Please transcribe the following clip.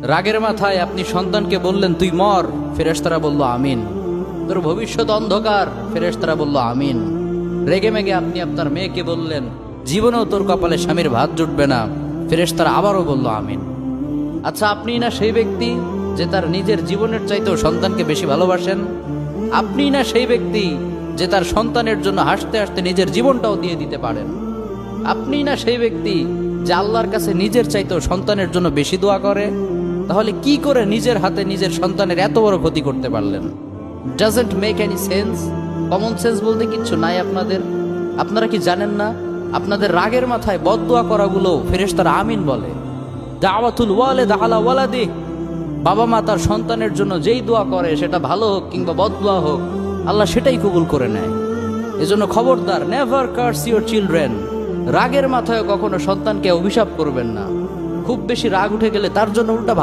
রাগের মাথায় আপনি সন্তানকে বললেন তুই মর, ফেরেশতারা বলল আমিন। তোর ভবিষ্যৎ অন্ধকার, ফেরেশতারা বলল আমিন। রেগে মেগে আপনি আপনার মেয়েকে বললেন জীবনেও তোর কপালে স্বামীর ভাত জুটবে না, ফেরেশতারা আবারও বলল আমিন। আচ্ছা, আপনি না সেই ব্যক্তি যে তার নিজের জীবনের চাইতেও সন্তানকে বেশি ভালোবাসেন? আপনি না সেই ব্যক্তি যে তার সন্তানের জন্য হাসতে হাসতে নিজের জীবনটাও দিয়ে দিতে পারেন? আপনি না সেই ব্যক্তি যে আল্লাহর কাছে নিজের চাইতেও সন্তানের জন্য বেশি দোয়া করে? তাহলে কি করে নিজের হাতে নিজের সন্তানের এত বড় ক্ষতি করতে পারলেন? Doesn't make any sense. Common sense বলতে কিচ্ছু নাই আপনাদের? আপনারা কি জানেন না আপনাদের রাগের মাথায় বদদোয়া করাগুলো ফেরেশতারা আমিন বলে? দাওয়াতুল ওয়ালিদ আলা ওয়ালাদি, বাবা মা তার সন্তানের জন্য যেই দোয়া করে সেটা ভালো হোক কিংবা বদদোয়া হোক, আল্লাহ সেটাই কবুল করে নেয়। এজন্য খবরদার, নেভার কার্স ইউর চিলড্রেন। রাগের মাথায় কখনো সন্তানকে অভিশাপ করবেন না। খুব বেশি রাগ উঠে গেলে তার জন্য উল্টা